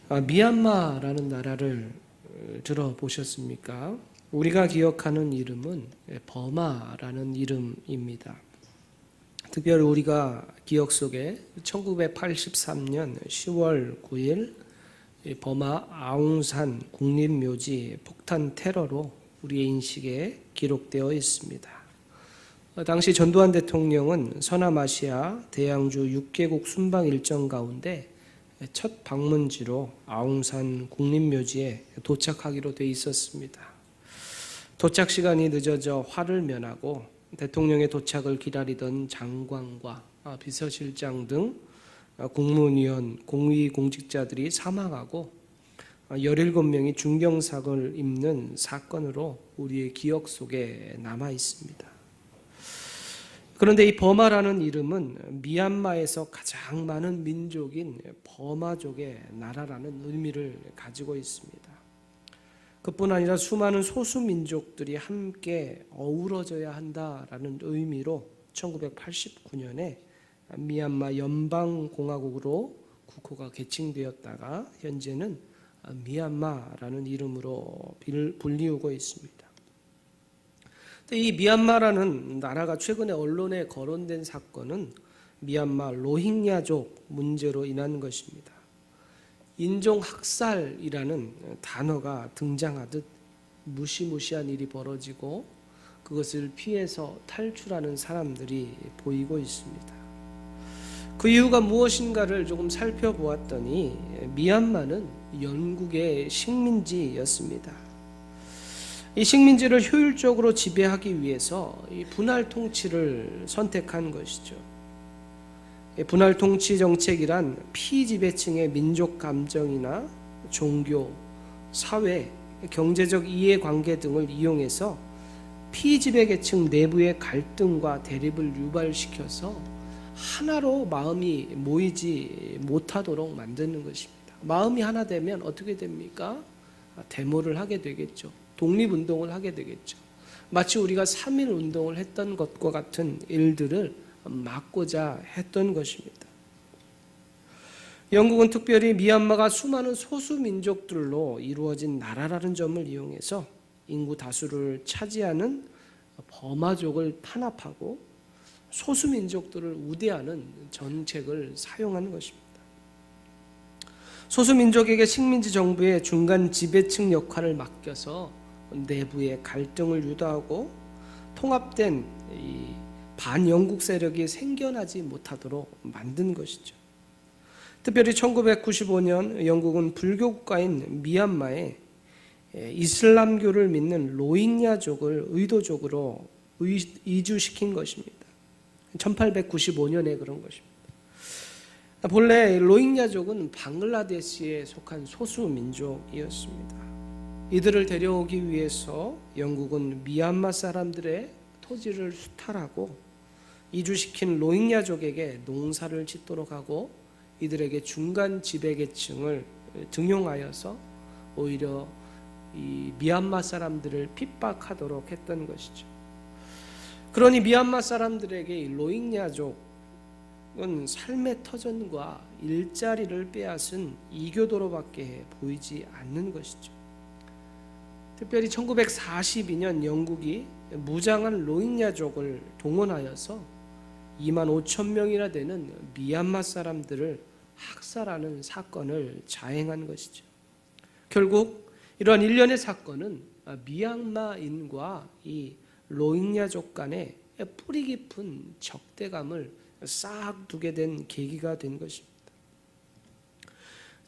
미얀마라는 나라를 들어보셨습니까? 우리가 기억하는 이름은 버마라는 이름입니다. 특별히 우리가 기억 속에 1983년 10월 9일 버마 아웅산 국립묘지 폭탄 테러로 우리의 인식에 기록되어 있습니다. 당시 전두환 대통령은 서남아시아 대양주 6개국 순방 일정 가운데 첫 방문지로 아웅산 국립묘지에 도착하기로 돼 있었습니다. 도착 시간이 늦어져 화를 면하고 대통령의 도착을 기다리던 장관과 비서실장 등 국무위원, 공직자들이 사망하고 17명이 중경사고를 입는 사건으로 우리의 기억 속에 남아 있습니다. 그런데 이 버마라는 이름은 미얀마에서 가장 많은 민족인 버마족의 나라라는 의미를 가지고 있습니다. 그뿐 아니라 수많은 소수민족들이 함께 어우러져야 한다라는 의미로 1989년에 미얀마 연방공화국으로 국호가 개칭되었다가 현재는 미얀마라는 이름으로 불리우고 있습니다. 이 미얀마라는 나라가 최근에 언론에 거론된 사건은 미얀마 로힝야족 문제로 인한 것입니다. 인종학살이라는 단어가 등장하듯 무시무시한 일이 벌어지고 그것을 피해서 탈출하는 사람들이 보이고 있습니다. 그 이유가 무엇인가를 조금 살펴보았더니 미얀마는 영국의 식민지였습니다. 이 식민지를 효율적으로 지배하기 위해서 이 분할 통치를 선택한 것이죠. 분할 통치 정책이란 피지배층의 민족 감정이나 종교, 사회, 경제적 이해관계 등을 이용해서 피지배계층 내부의 갈등과 대립을 유발시켜서 하나로 마음이 모이지 못하도록 만드는 것입니다. 마음이 하나 되면 어떻게 됩니까? 데모를 하게 되겠죠. 독립운동을 하게 되겠죠. 마치 우리가 3.1 운동을 했던 것과 같은 일들을 막고자 했던 것입니다. 영국은 특별히 미얀마가 수많은 소수민족들로 이루어진 나라라는 점을 이용해서 인구 다수를 차지하는 버마족을 탄압하고 소수민족들을 우대하는 정책을 사용하는 것입니다. 소수민족에게 식민지 정부의 중간 지배층 역할을 맡겨서 내부의 갈등을 유도하고 통합된 이 반영국 세력이 생겨나지 못하도록 만든 것이죠. 특별히 1995년 영국은 불교 국가인 미얀마에 이슬람교를 믿는 로힝야족을 의도적으로 이주시킨 것입니다. 1895년에 그런 것입니다. 본래 로힝야족은 방글라데시에 속한 소수민족이었습니다. 이들을 데려오기 위해서 영국은 미얀마 사람들의 토지를 수탈하고 이주시킨 로힝야족에게 농사를 짓도록 하고 이들에게 중간 지배계층을 등용하여서 오히려 이 미얀마 사람들을 핍박하도록 했던 것이죠. 그러니 미얀마 사람들에게 이 로힝야족은 삶의 터전과 일자리를 빼앗은 이교도로밖에 보이지 않는 것이죠. 특별히 1942년 영국이 무장한 로힝야족을 동원하여서 2만 5천 명이나 되는 미얀마 사람들을 학살하는 사건을 자행한 것이죠. 결국 이러한 일련의 사건은 미얀마인과 이 로힝야족 간에 뿌리 깊은 적대감을 싹 두게 된 계기가 된 것입니다.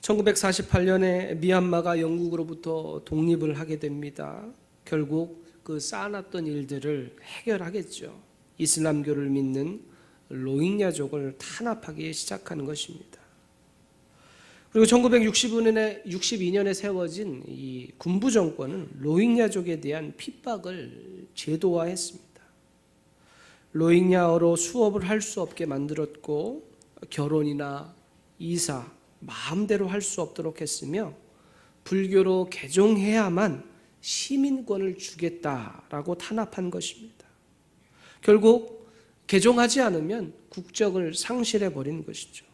1948년에 미얀마가 영국으로부터 독립을 하게 됩니다. 결국 그 쌓아놨던 일들을 해결하겠죠. 이슬람교를 믿는 로힝야족을 탄압하기 시작하는 것입니다. 그리고 1962년에 세워진 이 군부 정권은 로힝야족에 대한 핍박을 제도화했습니다. 로힝야어로 수업을 할 수 없게 만들었고 결혼이나 이사, 마음대로 할 수 없도록 했으며 불교로 개종해야만 시민권을 주겠다라고 탄압한 것입니다. 결국 개종하지 않으면 국적을 상실해버린 것이죠.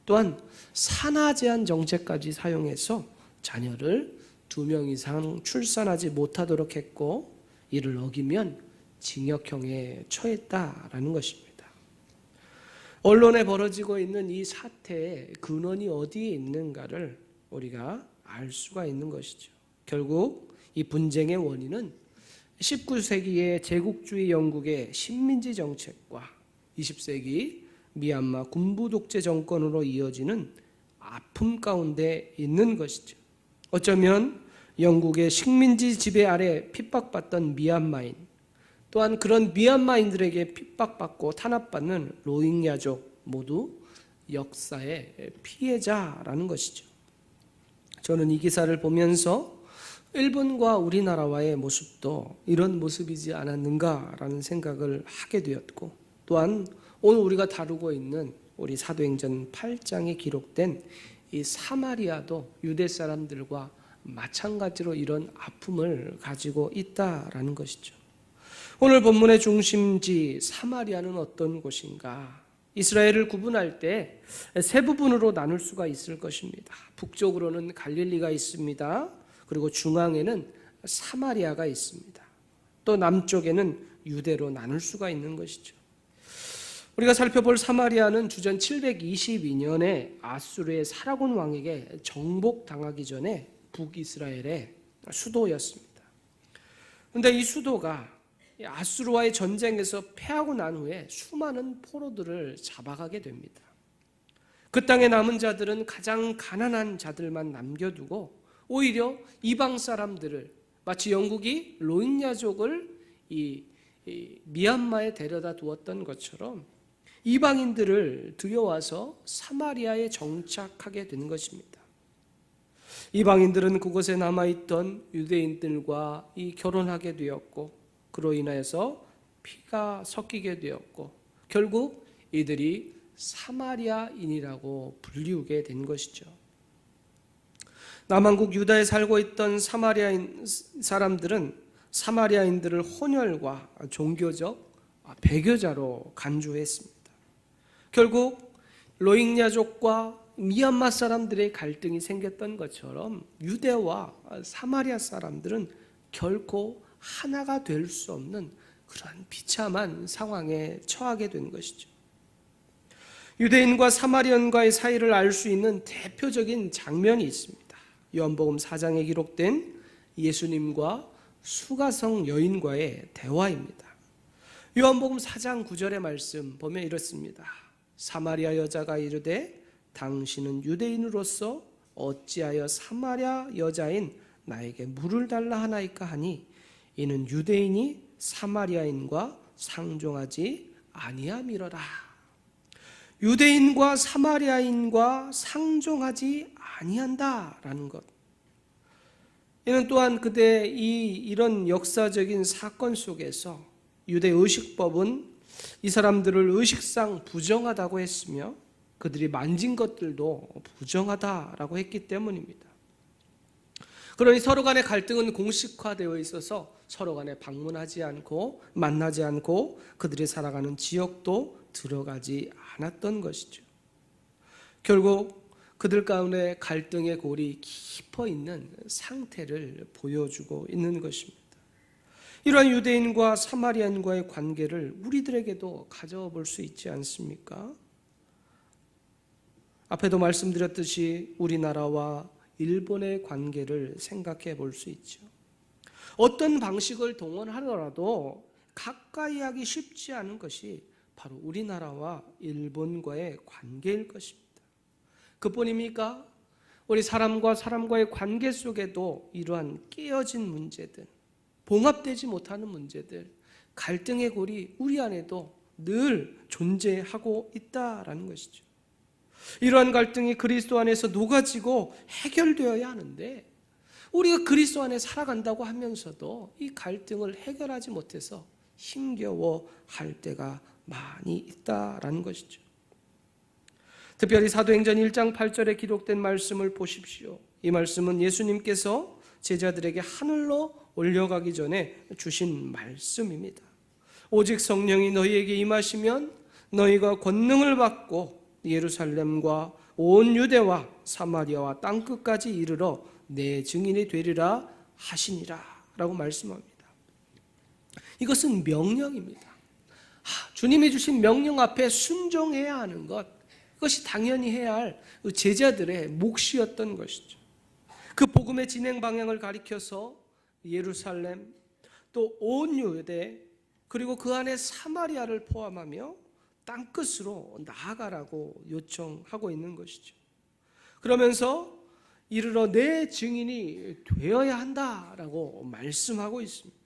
또한 산하 제한 정책까지 사용해서 자녀를 2명 이상 출산하지 못하도록 했고, 이를 어기면 징역형에 처했다라는 것입니다. 언론에 벌어지고 있는 이 사태의 근원이 어디에 있는가를 우리가 알 수가 있는 것이죠. 결국 이 분쟁의 원인은 19세기의 제국주의 영국의 식민지 정책과 20세기 미얀마 군부 독재 정권으로 이어지는 아픔 가운데 있는 것이죠. 어쩌면 영국의 식민지 지배 아래 핍박받던 미얀마인, 또한 그런 미얀마인들에게 핍박받고 탄압받는 로힝야족 모두 역사의 피해자라는 것이죠. 저는 이 기사를 보면서 일본과 우리나라와의 모습도 이런 모습이지 않았는가라는 생각을 하게 되었고, 또한 오늘 우리가 다루고 있는 우리 사도행전 8장에 기록된 이 사마리아도 유대 사람들과 마찬가지로 이런 아픔을 가지고 있다라는 것이죠. 오늘 본문의 중심지 사마리아는 어떤 곳인가? 이스라엘을 구분할 때 세 부분으로 나눌 수가 있을 것입니다. 북쪽으로는 갈릴리가 있습니다. 그리고 중앙에는 사마리아가 있습니다. 또 남쪽에는 유대로 나눌 수가 있는 것이죠. 우리가 살펴볼 사마리아는 주전 722년에 아수르의 사라곤 왕에게 정복당하기 전에 북이스라엘의 수도였습니다. 그런데 이 수도가 아수르와의 전쟁에서 패하고 난 후에 수많은 포로들을 잡아가게 됩니다. 그 땅에 남은 자들은 가장 가난한 자들만 남겨두고 오히려 이방 사람들을, 마치 영국이 로힝야족을 이 미얀마에 데려다 두었던 것처럼 이방인들을 들여와서 사마리아에 정착하게 된 것입니다. 이방인들은 그곳에 남아있던 유대인들과 결혼하게 되었고, 그로 인해서 피가 섞이게 되었고, 결국 이들이 사마리아인이라고 불리우게 된 것이죠. 남한국 유다에 살고 있던 사마리아인 사람들은 사마리아인들을 혼혈과 종교적 배교자로 간주했습니다. 결국 로힝야족과 미얀마 사람들의 갈등이 생겼던 것처럼 유대와 사마리아 사람들은 결코 하나가 될 수 없는 그런 비참한 상황에 처하게 된 것이죠. 유대인과 사마리안과의 사이를 알 수 있는 대표적인 장면이 있습니다. 요한복음 4장에 기록된 예수님과 수가성 여인과의 대화입니다. 요한복음 4장 9절의 말씀 보면 이렇습니다. 사마리아 여자가 이르되 당신은 유대인으로서 어찌하여 사마리아 여자인 나에게 물을 달라 하나이까 하니 이는 유대인이 사마리아인과 상종하지 아니함이로라. 유대인과 사마리아인과 상종하지 아니한다라는 것. 이는 또한 그때 이런 역사적인 사건 속에서 유대 의식법은 이 사람들을 의식상 부정하다고 했으며 그들이 만진 것들도 부정하다라고 했기 때문입니다. 그러니 서로 간의 갈등은 공식화되어 있어서 서로 간에 방문하지 않고 만나지 않고 그들이 살아가는 지역도 들어가지 않았던 것이죠. 결국 그들 가운데 갈등의 골이 깊어 있는 상태를 보여주고 있는 것입니다. 이러한 유대인과 사마리안과의 관계를 우리들에게도 가져볼 수 있지 않습니까? 앞에도 말씀드렸듯이 우리나라와 일본의 관계를 생각해 볼 수 있죠. 어떤 방식을 동원하더라도 가까이 하기 쉽지 않은 것이 바로 우리나라와 일본과의 관계일 것입니다. 그뿐입니까? 우리 사람과 사람과의 관계 속에도 이러한 깨어진 문제들, 봉합되지 못하는 문제들, 갈등의 골이 우리 안에도 늘 존재하고 있다라는 것이죠. 이러한 갈등이 그리스도 안에서 녹아지고 해결되어야 하는데 우리가 그리스도 안에 살아간다고 하면서도 이 갈등을 해결하지 못해서 힘겨워할 때가 많이 있다라는 것이죠. 특별히 사도행전 1장 8절에 기록된 말씀을 보십시오. 이 말씀은 예수님께서 제자들에게 하늘로 올려가기 전에 주신 말씀입니다. 오직 성령이 너희에게 임하시면 너희가 권능을 받고 예루살렘과 온 유대와 사마리아와 땅끝까지 이르러 내 증인이 되리라 하시니라 라고 말씀합니다. 이것은 명령입니다. 주님이 주신 명령 앞에 순종해야 하는 것, 그것이 당연히 해야 할 제자들의 몫이었던 것이죠. 그 복음의 진행 방향을 가리켜서 예루살렘, 또 온 유대, 그리고 그 안에 사마리아를 포함하며 땅끝으로 나아가라고 요청하고 있는 것이죠. 그러면서 이르러 내 증인이 되어야 한다라고 말씀하고 있습니다.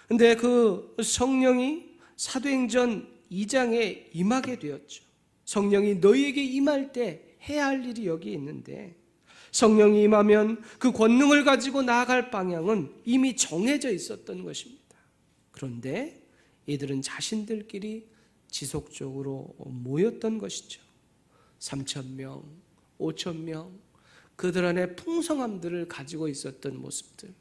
그런데 그 성령이 사도행전 2장에 임하게 되었죠. 성령이 너희에게 임할 때 해야 할 일이 여기 있는데, 성령이 임하면 그 권능을 가지고 나아갈 방향은 이미 정해져 있었던 것입니다. 그런데 이들은 자신들끼리 지속적으로 모였던 것이죠. 3,000명, 5,000명, 그들 안에 풍성함들을 가지고 있었던 모습들,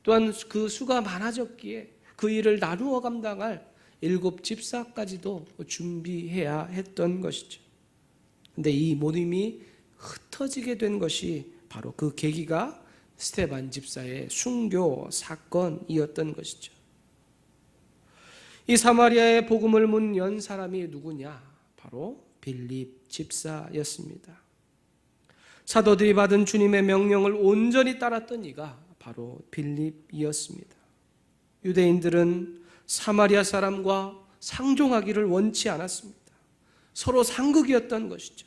또한 그 수가 많아졌기에 그 일을 나누어 감당할 7 집사까지도 준비해야 했던 것이죠. 그런데 이 모임이 흩어지게 된 것이 바로 그 계기가 스데반 집사의 순교 사건이었던 것이죠. 이 사마리아의 복음을 문 연 사람이 누구냐? 바로 빌립 집사였습니다. 사도들이 받은 주님의 명령을 온전히 따랐던 이가 바로 빌립이었습니다. 유대인들은 사마리아 사람과 상종하기를 원치 않았습니다. 서로 상극이었던 것이죠.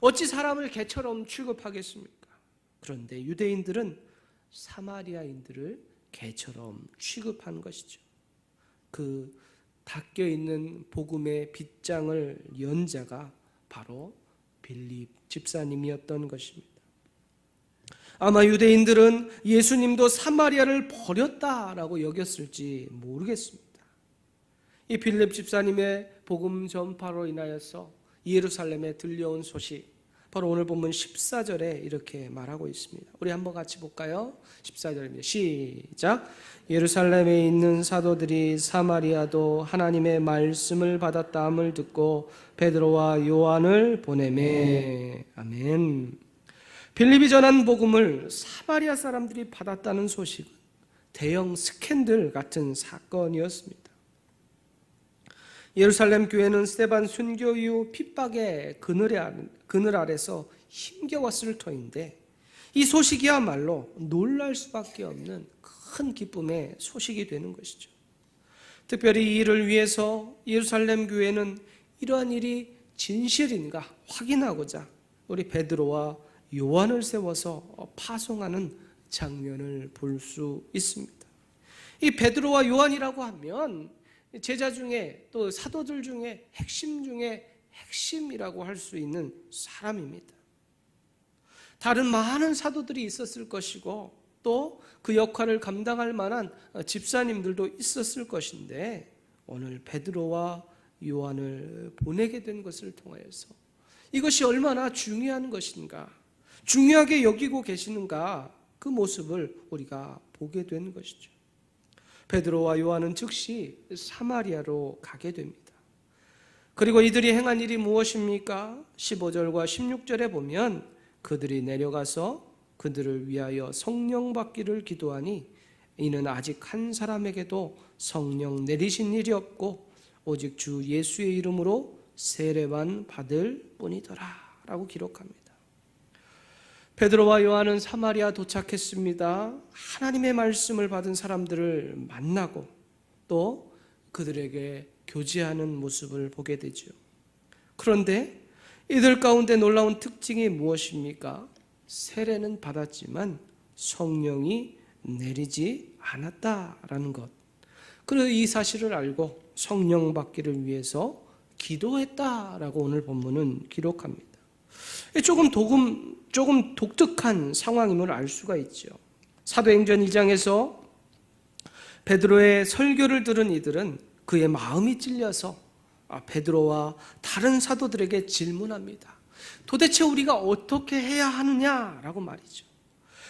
어찌 사람을 개처럼 취급하겠습니까? 그런데 유대인들은 사마리아인들을 개처럼 취급한 것이죠. 그 닦여있는 복음의 빗장을 연 자가 바로 빌립 집사님이었던 것입니다. 아마 유대인들은 예수님도 사마리아를 버렸다라고 여겼을지 모르겠습니다. 이 빌립 집사님의 복음 전파로 인하여서 예루살렘에 들려온 소식, 바로 오늘 본문 14절에 이렇게 말하고 있습니다. 우리 한번 같이 볼까요? 14절입니다. 시작. 예루살렘에 있는 사도들이 사마리아도 하나님의 말씀을 받았다함을 듣고 베드로와 요한을 보내매. 아멘. 빌립이 전한 복음을 사마리아 사람들이 받았다는 소식은 대형 스캔들 같은 사건이었습니다. 예루살렘 교회는 스데반 순교 이후 핍박의 그늘 아래서 힘겨웠을 터인데, 이 소식이야말로 놀랄 수밖에 없는 큰 기쁨의 소식이 되는 것이죠. 특별히 이 일을 위해서 예루살렘 교회는 이러한 일이 진실인가 확인하고자 우리 베드로와 요한을 세워서 파송하는 장면을 볼 수 있습니다. 이 베드로와 요한이라고 하면 제자 중에, 또 사도들 중에 핵심 중에 핵심이라고 할 수 있는 사람입니다. 다른 많은 사도들이 있었을 것이고 또 그 역할을 감당할 만한 집사님들도 있었을 것인데, 오늘 베드로와 요한을 보내게 된 것을 통하여서 이것이 얼마나 중요한 것인가, 중요하게 여기고 계시는가, 그 모습을 우리가 보게 된 것이죠. 베드로와 요한은 즉시 사마리아로 가게 됩니다. 그리고 이들이 행한 일이 무엇입니까? 15절과 16절에 보면 그들이 내려가서 그들을 위하여 성령 받기를 기도하니 이는 아직 한 사람에게도 성령 내리신 일이 없고 오직 주 예수의 이름으로 세례만 받을 뿐이더라 라고 기록합니다. 베드로와 요한은 사마리아 도착했습니다. 하나님의 말씀을 받은 사람들을 만나고 또 그들에게 교제하는 모습을 보게 되죠. 그런데 이들 가운데 놀라운 특징이 무엇입니까? 세례는 받았지만 성령이 내리지 않았다라는 것. 그래서 이 사실을 알고 성령 받기를 위해서 기도했다라고 오늘 본문은 기록합니다. 조금 독특한 상황임을 알 수가 있죠. 사도행전 2장에서 베드로의 설교를 들은 이들은 그의 마음이 찔려서 베드로와 다른 사도들에게 질문합니다. 도대체 우리가 어떻게 해야 하느냐라고 말이죠.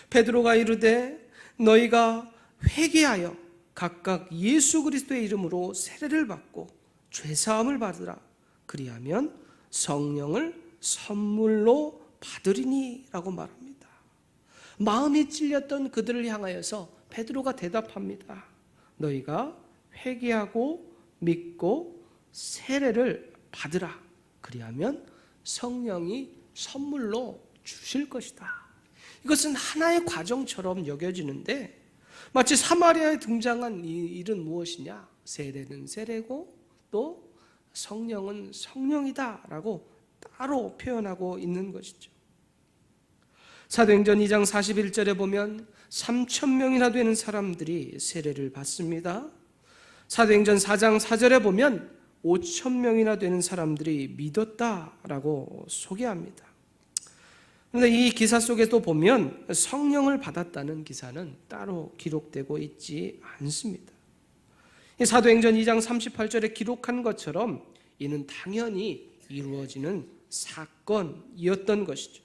베드로가 이르되 너희가 회개하여 각각 예수 그리스도의 이름으로 세례를 받고 죄사함을 받으라. 그리하면 성령을 선물로 받으리니 라고 말합니다. 마음이 찔렸던 그들을 향하여서 베드로가 대답합니다. 너희가 회개하고 믿고 세례를 받으라. 그리하면 성령이 선물로 주실 것이다. 이것은 하나의 과정처럼 여겨지는데 마치 사마리아에 등장한 이 일은 무엇이냐? 세례는 세례고 또 성령은 성령이다 라고 따로 표현하고 있는 것이죠. 사도행전 2장 41절에 보면 3,000명이나 되는 사람들이 세례를 받습니다. 사도행전 4장 4절에 보면 5,000명이나 되는 사람들이 믿었다라고 소개합니다. 그런데 이 기사 속에도 보면 성령을 받았다는 기사는 따로 기록되고 있지 않습니다. 사도행전 2장 38절에 기록한 것처럼 이는 당연히 이루어지는 사건이었던 것이죠.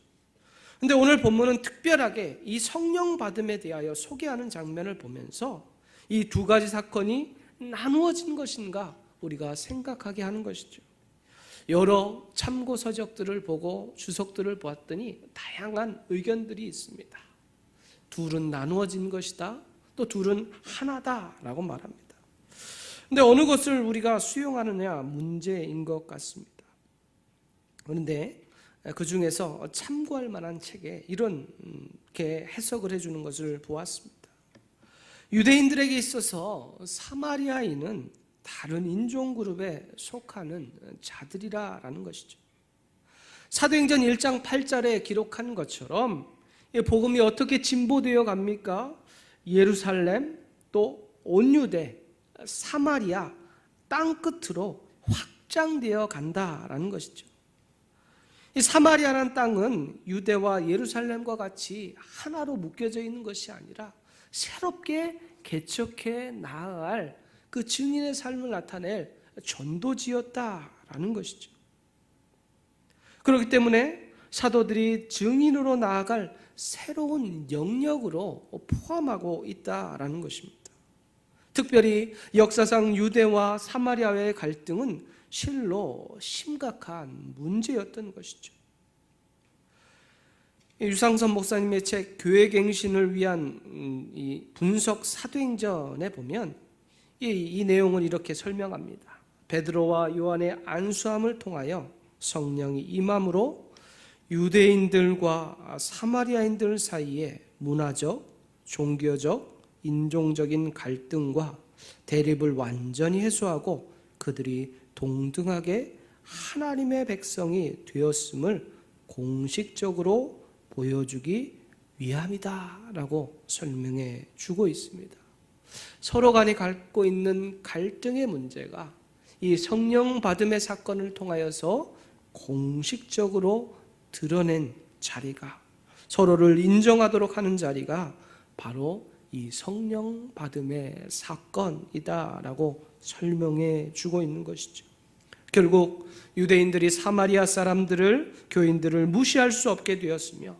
그런데 오늘 본문은 특별하게 이 성령 받음에 대하여 소개하는 장면을 보면서 이 두 가지 사건이 나누어진 것인가 우리가 생각하게 하는 것이죠. 여러 참고 서적들을 보고 주석들을 보았더니 다양한 의견들이 있습니다. 둘은 나누어진 것이다, 또 둘은 하나다라고 말합니다. 그런데 어느 것을 우리가 수용하느냐 문제인 것 같습니다. 그런데 그 중에서 참고할 만한 책에 이렇게 해석을 해주는 것을 보았습니다. 유대인들에게 있어서 사마리아인은 다른 인종 그룹에 속하는 자들이라는 것이죠. 사도행전 1장 8절에 기록한 것처럼 복음이 어떻게 진보되어 갑니까? 예루살렘 또 온 유대 사마리아 땅끝으로 확장되어 간다라는 것이죠. 이 사마리아라는 땅은 유대와 예루살렘과 같이 하나로 묶여져 있는 것이 아니라 새롭게 개척해 나아갈 그 증인의 삶을 나타낼 전도지였다라는 것이죠. 그렇기 때문에 사도들이 증인으로 나아갈 새로운 영역으로 포함하고 있다라는 것입니다. 특별히 역사상 유대와 사마리아의 갈등은 실로 심각한 문제였던 것이죠. 유상선 목사님의 책 교회갱신을 위한 이 분석 사도행전에 보면 이 내용을 이렇게 설명합니다. 베드로와 요한의 안수함을 통하여 성령이 임함으로 유대인들과 사마리아인들 사이에 문화적, 종교적, 인종적인 갈등과 대립을 완전히 해소하고 그들이 동등하게 하나님의 백성이 되었음을 공식적으로 보여주기 위함이다라고 설명해 주고 있습니다. 서로 간에 갖고 있는 갈등의 문제가 이 성령 받음의 사건을 통하여서 공식적으로 드러낸 자리가, 서로를 인정하도록 하는 자리가 바로 이 성령 받음의 사건이다라고 설명해 주고 있는 것이죠. 결국 유대인들이 사마리아 사람들을, 교인들을 무시할 수 없게 되었으며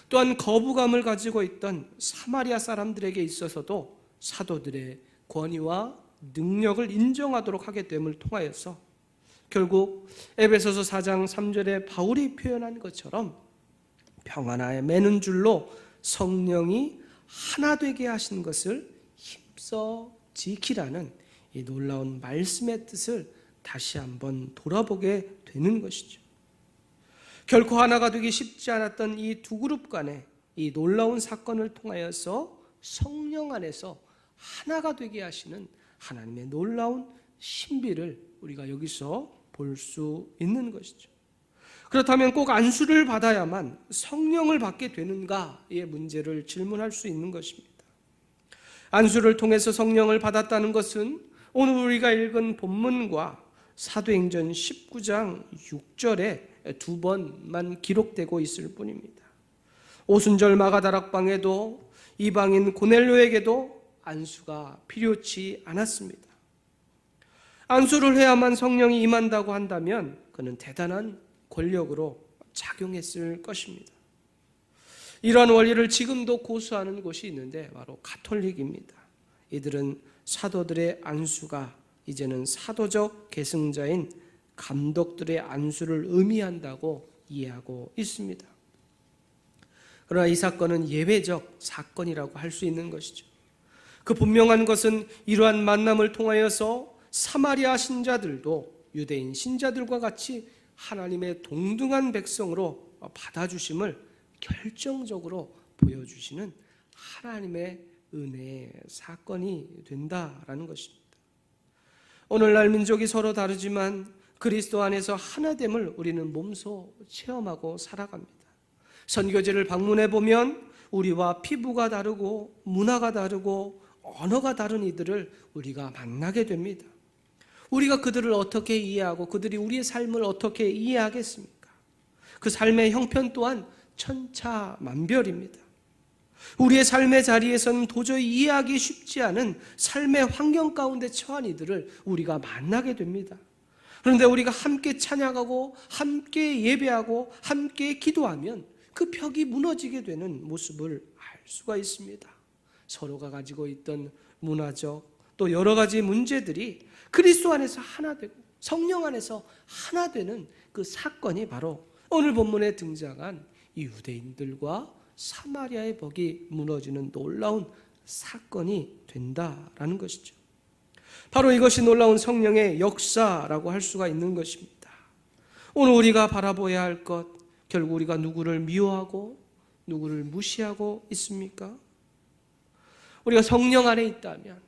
또한 거부감을 가지고 있던 사마리아 사람들에게 있어서도 사도들의 권위와 능력을 인정하도록 하게 됨을 통하여서 결국 에베소서 4장 3절에 바울이 표현한 것처럼 평안하에 매는 줄로 성령이 하나 되게 하신 것을 힘써 지키라는 이 놀라운 말씀의 뜻을 다시 한번 돌아보게 되는 것이죠. 결코 하나가 되기 쉽지 않았던 이 두 그룹 간의 이 놀라운 사건을 통하여서 성령 안에서 하나가 되게 하시는 하나님의 놀라운 신비를 우리가 여기서 볼 수 있는 것이죠. 그렇다면 꼭 안수를 받아야만 성령을 받게 되는가의 문제를 질문할 수 있는 것입니다. 안수를 통해서 성령을 받았다는 것은 오늘 우리가 읽은 본문과 사도행전 19장 6절에 두 번만 기록되고 있을 뿐입니다. 오순절 마가다락방에도 이방인 고넬료에게도 안수가 필요치 않았습니다. 안수를 해야만 성령이 임한다고 한다면 그는 대단한 권력으로 작용했을 것입니다. 이러한 원리를 지금도 고수하는 곳이 있는데 바로 가톨릭입니다. 이들은 사도들의 안수가 이제는 사도적 계승자인 감독들의 안수를 의미한다고 이해하고 있습니다. 그러나 이 사건은 예외적 사건이라고 할 수 있는 것이죠. 그 분명한 것은 이러한 만남을 통하여서 사마리아 신자들도 유대인 신자들과 같이 하나님의 동등한 백성으로 받아주심을 결정적으로 보여주시는 하나님의 은혜의 사건이 된다라는 것입니다. 오늘날 민족이 서로 다르지만 그리스도 안에서 하나됨을 우리는 몸소 체험하고 살아갑니다. 선교지를 방문해 보면 우리와 피부가 다르고 문화가 다르고 언어가 다른 이들을 우리가 만나게 됩니다. 우리가 그들을 어떻게 이해하고 그들이 우리의 삶을 어떻게 이해하겠습니까? 그 삶의 형편 또한 천차만별입니다. 우리의 삶의 자리에서는 도저히 이해하기 쉽지 않은 삶의 환경 가운데 처한 이들을 우리가 만나게 됩니다. 그런데 우리가 함께 찬양하고 함께 예배하고 함께 기도하면 그 벽이 무너지게 되는 모습을 알 수가 있습니다. 서로가 가지고 있던 문화적 또 여러 가지 문제들이 그리스도 안에서 하나 되고 성령 안에서 하나 되는 그 사건이 바로 오늘 본문에 등장한 이 유대인들과 사마리아의 벽이 무너지는 놀라운 사건이 된다라는 것이죠. 바로 이것이 놀라운 성령의 역사라고 할 수가 있는 것입니다. 오늘 우리가 바라봐야 할 것, 결국 우리가 누구를 미워하고 누구를 무시하고 있습니까? 우리가 성령 안에 있다면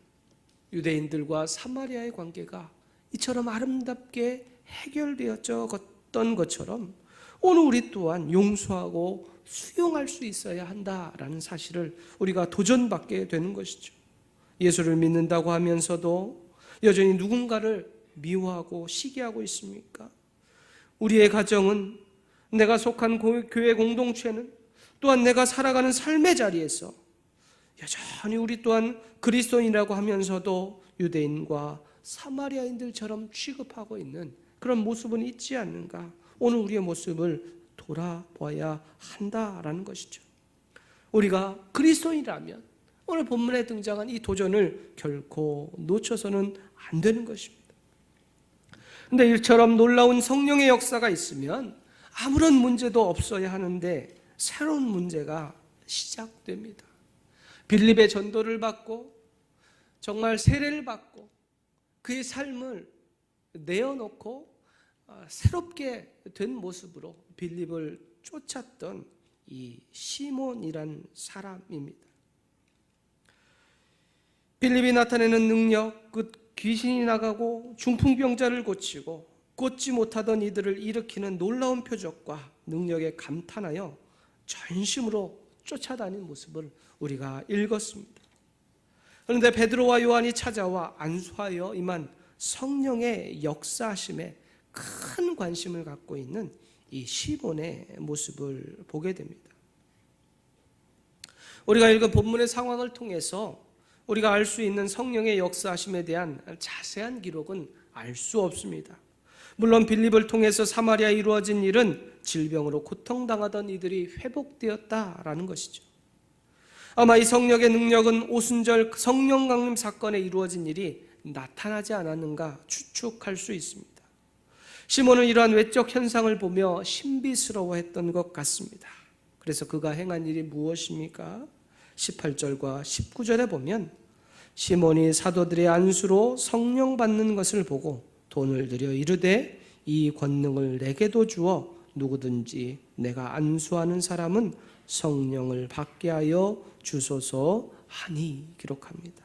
유대인들과 사마리아의 관계가 이처럼 아름답게 해결되었던 것처럼 오늘 우리 또한 용서하고 수용할 수 있어야 한다라는 사실을 우리가 도전받게 되는 것이죠. 예수를 믿는다고 하면서도 여전히 누군가를 미워하고 시기하고 있습니까? 우리의 가정은, 내가 속한 교회 공동체는, 또한 내가 살아가는 삶의 자리에서 여전히 우리 또한 그리스도인이라고 하면서도 유대인과 사마리아인들처럼 취급하고 있는 그런 모습은 있지 않는가? 오늘 우리의 모습을 돌아봐야 한다라는 것이죠. 우리가 그리스도인이라면 오늘 본문에 등장한 이 도전을 결코 놓쳐서는 안 되는 것입니다. 그런데 이처럼 놀라운 성령의 역사가 있으면 아무런 문제도 없어야 하는데 새로운 문제가 시작됩니다. 빌립의 전도를 받고 정말 세례를 받고 그의 삶을 내어놓고 새롭게 된 모습으로 빌립을 쫓았던 이 시몬이란 사람입니다. 빌립이 나타내는 능력, 그 귀신이 나가고 중풍병자를 고치고 걷지 못하던 이들을 일으키는 놀라운 표적과 능력에 감탄하여 전심으로 쫓아다닌 모습을 우리가 읽었습니다. 그런데 베드로와 요한이 찾아와 안수하여 임한 성령의 역사하심에 큰 관심을 갖고 있는 이 시몬의 모습을 보게 됩니다. 우리가 읽은 본문의 상황을 통해서 우리가 알 수 있는 성령의 역사하심에 대한 자세한 기록은 알 수 없습니다. 물론 빌립을 통해서 사마리아에 이루어진 일은 질병으로 고통당하던 이들이 회복되었다라는 것이죠. 아마 이 성령의 능력은 오순절 성령 강림 사건에 이루어진 일이 나타나지 않았는가 추측할 수 있습니다. 시몬은 이러한 외적 현상을 보며 신비스러워했던 것 같습니다. 그래서 그가 행한 일이 무엇입니까? 18절과 19절에 보면 시몬이 사도들의 안수로 성령 받는 것을 보고 돈을 들여 이르되 이 권능을 내게도 주어 누구든지 내가 안수하는 사람은 성령을 받게 하여 주소서 하니 기록합니다.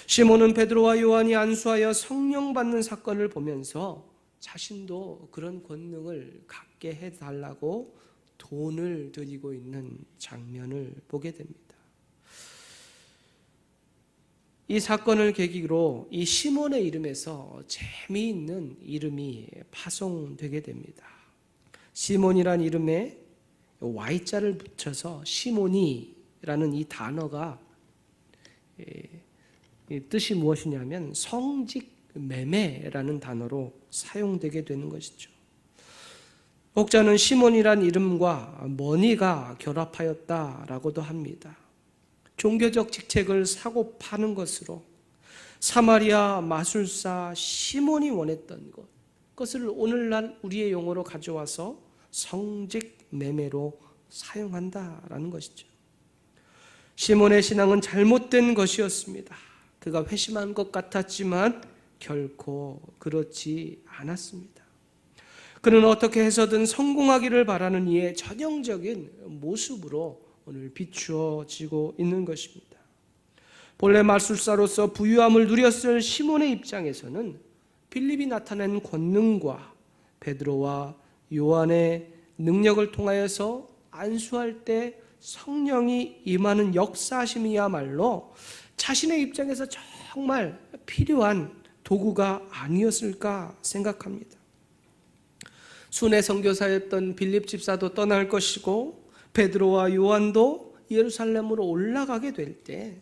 시몬은 베드로와 요한이 안수하여 성령 받는 사건을 보면서 자신도 그런 권능을 갖게 해달라고 돈을 드리고 있는 장면을 보게 됩니다. 이 사건을 계기로 이 시몬의 이름에서 재미있는 이름이 파송되게 됩니다. 시몬이란 이름에 Y자를 붙여서 시몬이라는 이 단어가 뜻이 무엇이냐면 성직매매라는 단어로 사용되게 되는 것이죠. 혹자는 시몬이란 이름과 머니가 결합하였다라고도 합니다. 종교적 직책을 사고 파는 것으로 사마리아 마술사 시몬이 원했던 것, 그것을 오늘날 우리의 용어로 가져와서 성직 매매로 사용한다라는 것이죠. 시몬의 신앙은 잘못된 것이었습니다. 그가 회심한 것 같았지만 결코 그렇지 않았습니다. 그는 어떻게 해서든 성공하기를 바라는 이의 전형적인 모습으로 오늘 비추어지고 있는 것입니다. 본래 마술사로서 부유함을 누렸을 시몬의 입장에서는 빌립이 나타낸 권능과 베드로와 요한의 능력을 통하여서 안수할 때 성령이 임하는 역사심이야말로 자신의 입장에서 정말 필요한 도구가 아니었을까 생각합니다. 순회 선교사였던 빌립 집사도 떠날 것이고 베드로와 요한도 예루살렘으로 올라가게 될 때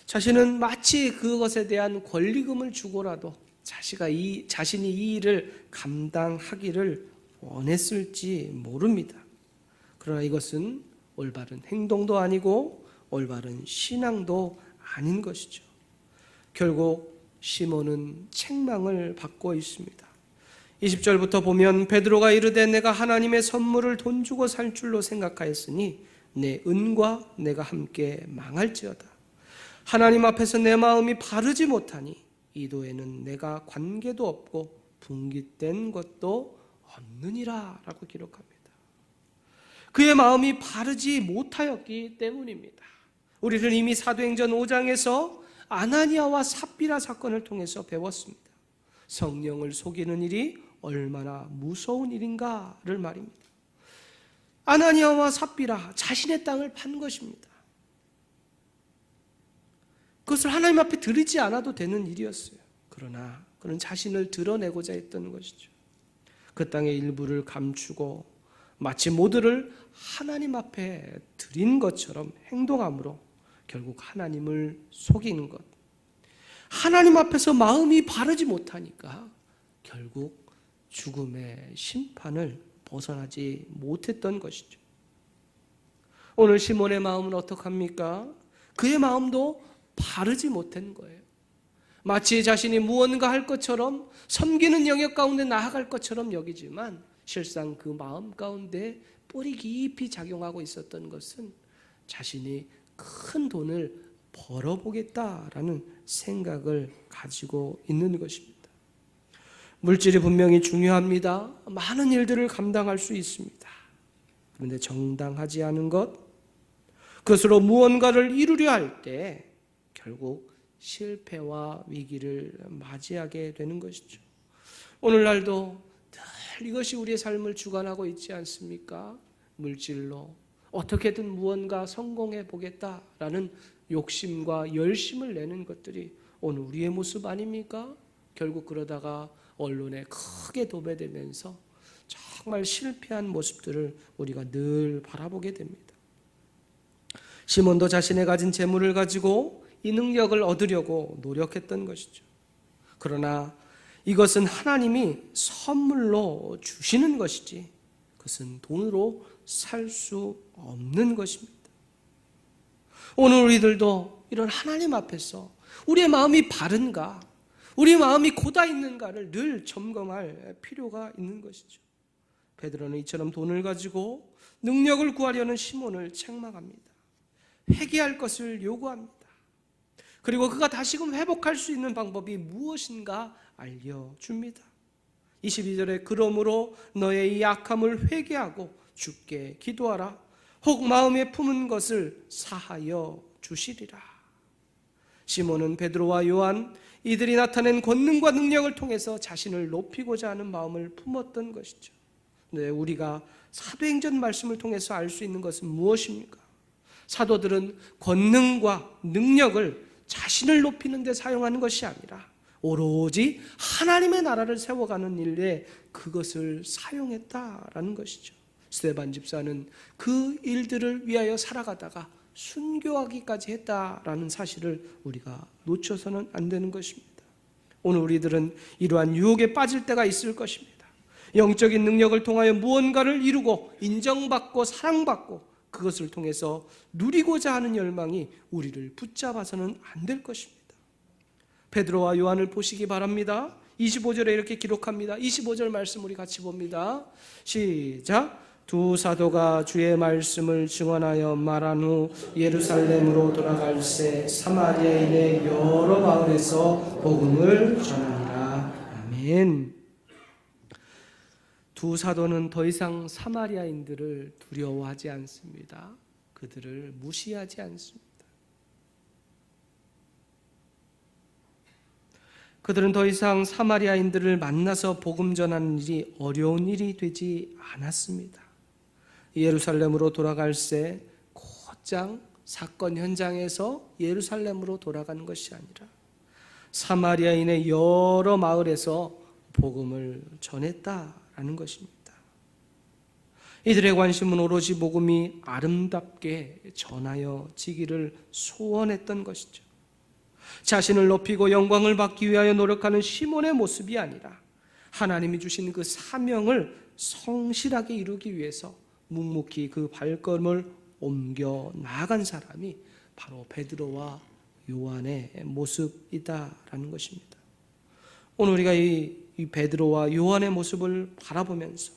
자신은 마치 그것에 대한 권리금을 주고라도 자신이 이 일을 감당하기를 원했을지 모릅니다. 그러나 이것은 올바른 행동도 아니고 올바른 신앙도 아닌 것이죠. 결국 시몬은 책망을 받고 있습니다. 20절부터 보면 베드로가 이르되 내가 하나님의 선물을 돈 주고 살 줄로 생각하였으니 내 은과 내가 함께 망할지어다. 하나님 앞에서 내 마음이 바르지 못하니 이도에는 내가 관계도 없고 분깃된 것도 없느니라 라고 기록합니다. 그의 마음이 바르지 못하였기 때문입니다. 우리는 이미 사도행전 5장에서 아나니아와 삽비라 사건을 통해서 배웠습니다. 성령을 속이는 일이 얼마나 무서운 일인가를 말입니다. 아나니아와 삽비라 자신의 땅을 판 것입니다. 그것을 하나님 앞에 드리지 않아도 되는 일이었어요. 그러나 그는 자신을 드러내고자 했던 것이죠. 그 땅의 일부를 감추고 마치 모두를 하나님 앞에 드린 것처럼 행동함으로 결국 하나님을 속이는 것. 하나님 앞에서 마음이 바르지 못하니까 결국 죽음의 심판을 벗어나지 못했던 것이죠. 오늘 시몬의 마음은 어떡합니까? 그의 마음도 바르지 못한 거예요. 마치 자신이 무언가 할 것처럼 섬기는 영역 가운데 나아갈 것처럼 여기지만 실상 그 마음 가운데 뿌리 깊이 작용하고 있었던 것은 자신이 큰 돈을 벌어보겠다라는 생각을 가지고 있는 것입니다. 물질이 분명히 중요합니다. 많은 일들을 감당할 수 있습니다. 그런데 정당하지 않은 것, 그것으로 무언가를 이루려 할 때 결국 실패와 위기를 맞이하게 되는 것이죠. 오늘날도 늘 이것이 우리의 삶을 주관하고 있지 않습니까? 물질로 어떻게든 무언가 성공해 보겠다라는 욕심과 열심을 내는 것들이 오늘 우리의 모습 아닙니까? 결국 그러다가 언론에 크게 도배되면서 정말 실패한 모습들을 우리가 늘 바라보게 됩니다. 시몬도 자신의 가진 재물을 가지고 이 능력을 얻으려고 노력했던 것이죠. 그러나 이것은 하나님이 선물로 주시는 것이지 그것은 돈으로 살 수 없는 것입니다. 오늘 우리들도 이런 하나님 앞에서 우리의 마음이 바른가, 우리의 마음이 고다 있는가를 늘 점검할 필요가 있는 것이죠. 베드로는 이처럼 돈을 가지고 능력을 구하려는 시몬을 책망합니다. 회개할 것을 요구합니다. 그리고 그가 다시금 회복할 수 있는 방법이 무엇인가 알려줍니다. 22절에 그러므로 너의 이 악함을 회개하고 주께 기도하라. 혹 마음에 품은 것을 사하여 주시리라. 시몬은 베드로와 요한 이들이 나타낸 권능과 능력을 통해서 자신을 높이고자 하는 마음을 품었던 것이죠. 네, 우리가 사도행전 말씀을 통해서 알 수 있는 것은 무엇입니까? 사도들은 권능과 능력을 자신을 높이는 데 사용하는 것이 아니라 오로지 하나님의 나라를 세워가는 일에 그것을 사용했다라는 것이죠. 스데반 집사는 그 일들을 위하여 살아가다가 순교하기까지 했다라는 사실을 우리가 놓쳐서는 안 되는 것입니다. 오늘 우리들은 이러한 유혹에 빠질 때가 있을 것입니다. 영적인 능력을 통하여 무언가를 이루고 인정받고 사랑받고 그것을 통해서 누리고자 하는 열망이 우리를 붙잡아서는 안 될 것입니다. 베드로와 요한을 보시기 바랍니다. 25절에 이렇게 기록합니다. 25절 말씀 우리 같이 봅니다. 시작. 두 사도가 주의 말씀을 증언하여 말한 후 예루살렘으로 돌아갈새 사마리아인의 여러 마을에서 복음을 전하니라. 아멘. 두 사도는 더 이상 사마리아인들을 두려워하지 않습니다. 그들을 무시하지 않습니다. 그들은 더 이상 사마리아인들을 만나서 복음 전하는 일이 어려운 일이 되지 않았습니다. 예루살렘으로 돌아갈새 곧장 사건 현장에서 예루살렘으로 돌아가는 것이 아니라 사마리아인의 여러 마을에서 복음을 전했다라는 것입니다. 이들의 관심은 오로지 복음이 아름답게 전하여지기를 소원했던 것이죠. 자신을 높이고 영광을 받기 위하여 노력하는 시몬의 모습이 아니라 하나님이 주신 그 사명을 성실하게 이루기 위해서 묵묵히 그 발걸음을 옮겨 나아간 사람이 바로 베드로와 요한의 모습이다라는 것입니다. 오늘 우리가 이 베드로와 요한의 모습을 바라보면서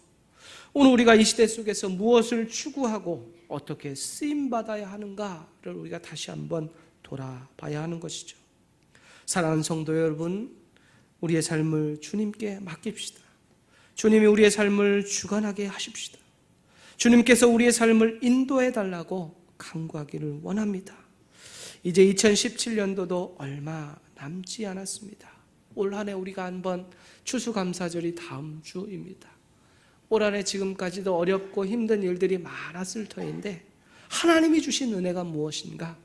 오늘 우리가 이 시대 속에서 무엇을 추구하고 어떻게 쓰임받아야 하는가를 우리가 다시 한번 돌아봐야 하는 것이죠. 사랑하는 성도 여러분, 우리의 삶을 주님께 맡깁시다. 주님이 우리의 삶을 주관하게 하십시다. 주님께서 우리의 삶을 인도해 달라고 간구하기를 원합니다. 이제 2017년도도 얼마 남지 않았습니다. 올 한 해 우리가 한번 추수감사절이 다음 주입니다. 올 한 해 지금까지도 어렵고 힘든 일들이 많았을 터인데 하나님이 주신 은혜가 무엇인가?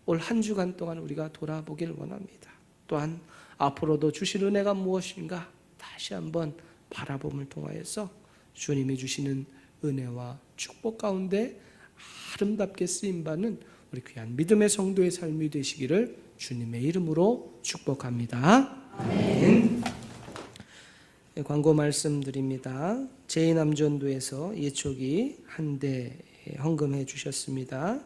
올 한 주간 동안 우리가 돌아보길 원합니다. 또한 앞으로도 주실 은혜가 무엇인가? 다시 한번 바라봄을 통하여서 주님이 주시는 은혜와 축복 가운데 아름답게 쓰임받는 우리 귀한 믿음의 성도의 삶이 되시기를 주님의 이름으로 축복합니다. 아멘. 광고 말씀드립니다. 제2남전도에서 예초기 한 대 헌금해 주셨습니다.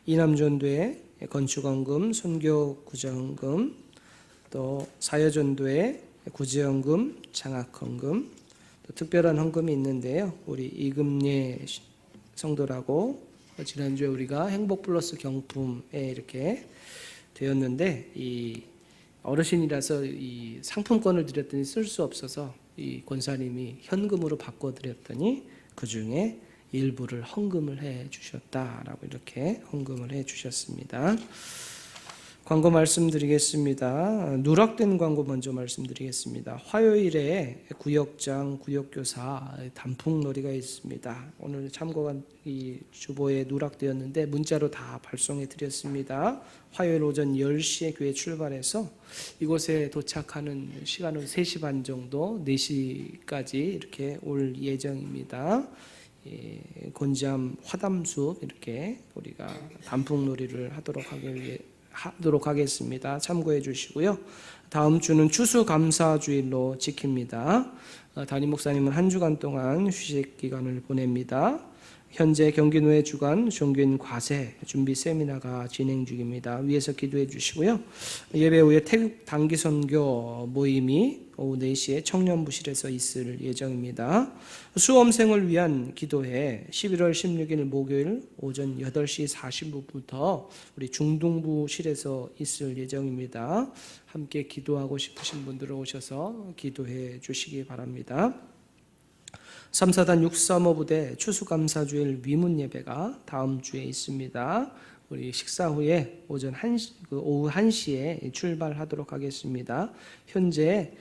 이남전도에 건축헌금, 선교 구제헌금, 또 사여전도에 구제헌금, 장학헌금, 또 특별한 헌금이 있는데요. 우리 이금예 성도라고 지난주에 우리가 행복플러스 경품에 이렇게 되었는데 이 어르신이라서 이 상품권을 드렸더니 쓸 수 없어서 이 권사님이 현금으로 바꿔드렸더니 그 중에 일부를 헌금을 해 주셨다라고 이렇게 헌금을 해 주셨습니다. 광고 말씀드리겠습니다. 누락된 광고 먼저 말씀드리겠습니다. 화요일에 구역장, 구역교사 단풍놀이가 있습니다. 오늘 참고한 이 주보에 누락되었는데 문자로 다 발송해 드렸습니다. 화요일 오전 10시에 교회 출발해서 이곳에 도착하는 시간은 3시 반 정도, 4시까지 이렇게 올 예정입니다. 곤지암 화담숲 이렇게 우리가 단풍놀이를 하도록 하겠습니다. 참고해 주시고요. 다음 주는 추수감사주일로 지킵니다. 담임 목사님은 한 주간 동안 휴식 기간을 보냅니다. 현재 경기노회 주간 종교인 과세 준비 세미나가 진행 중입니다. 위에서 기도해 주시고요. 예배 후에 태국 단기 선교 모임이 오후 4시에 청년부실에서 있을 예정입니다. 수험생을 위한 기도회 11월 16일 목요일 오전 8시 40분부터 우리 중동부실에서 있을 예정입니다. 함께 기도하고 싶으신 분들은 오셔서 기도해 주시기 바랍니다. 3사단 635 부대 추수감사주일 위문 예배가 다음 주에 있습니다. 우리 식사 후에 오후 1시에 출발하도록 하겠습니다. 현재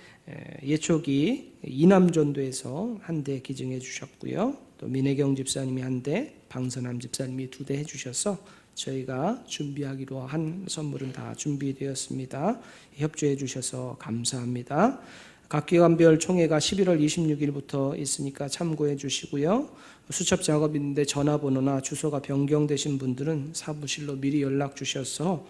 예초기 이남전도에서 한 대 기증해 주셨고요. 또 민혜경 집사님이 한 대, 방선함 집사님이 2대 해주셔서 저희가 준비하기로 한 선물은 다 준비되었습니다. 협조해 주셔서 감사합니다. 각 기관별 총회가 11월 26일부터 있으니까 참고해 주시고요. 수첩 작업 있는데 전화번호나 주소가 변경되신 분들은 사무실로 미리 연락 주셔서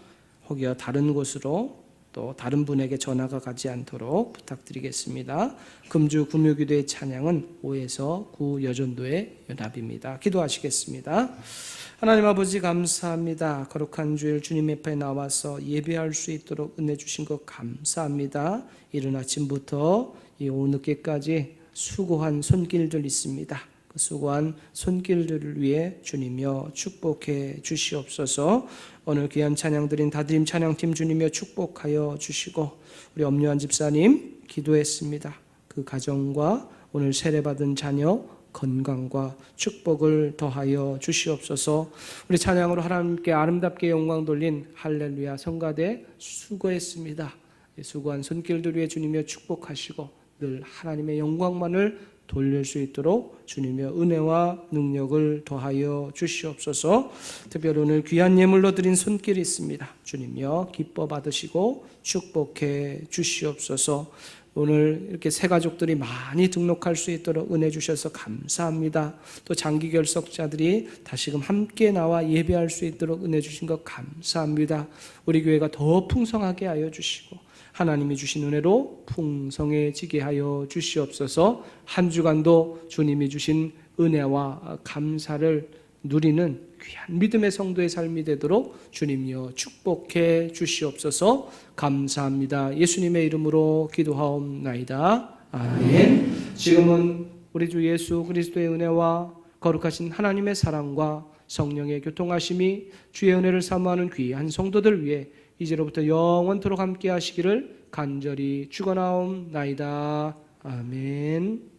혹여 다른 곳으로 또 다른 분에게 전화가 가지 않도록 부탁드리겠습니다. 금주 금요기도의 찬양은 5에서 9 여전도의 연합입니다. 기도하시겠습니다. 하나님 아버지 감사합니다. 거룩한 주일 주님 앞에 나와서 예배할 수 있도록 은혜 주신 것 감사합니다. 이른 아침부터 이 오후 늦게까지 수고한 손길들 있습니다. 그 수고한 손길들을 위해 주님이여 축복해 주시옵소서. 오늘 귀한 찬양 드린 다드림 찬양팀 주님이여 축복하여 주시고, 우리 엄요한 집사님 기도했습니다. 그 가정과 오늘 세례받은 자녀 건강과 축복을 더하여 주시옵소서. 우리 찬양으로 하나님께 아름답게 영광 돌린 할렐루야 성가대 수고했습니다. 수고한 손길들 위해 주님이여 축복하시고 늘 하나님의 영광만을 돌릴 수 있도록 주님의 은혜와 능력을 더하여 주시옵소서. 특별히 오늘 귀한 예물로 드린 손길이 있습니다. 주님이여 기뻐 받으시고 축복해 주시옵소서. 오늘 이렇게 새 가족들이 많이 등록할 수 있도록 은혜 주셔서 감사합니다. 또 장기 결석자들이 다시금 함께 나와 예배할 수 있도록 은혜 주신 것 감사합니다. 우리 교회가 더 풍성하게 하여 주시고 하나님이 주신 은혜로 풍성해지게 하여 주시옵소서. 한 주간도 주님이 주신 은혜와 감사를 누리는 귀한 믿음의 성도의 삶이 되도록 주님이여 축복해 주시옵소서. 감사합니다. 예수님의 이름으로 기도하옵나이다. 아멘. 지금은 우리 주 예수 그리스도의 은혜와 거룩하신 하나님의 사랑과 성령의 교통하심이 주의 은혜를 사모하는 귀한 성도들 위해 이제로부터 영원토록 함께 하시기를 간절히 축원하옵나이다. 아멘.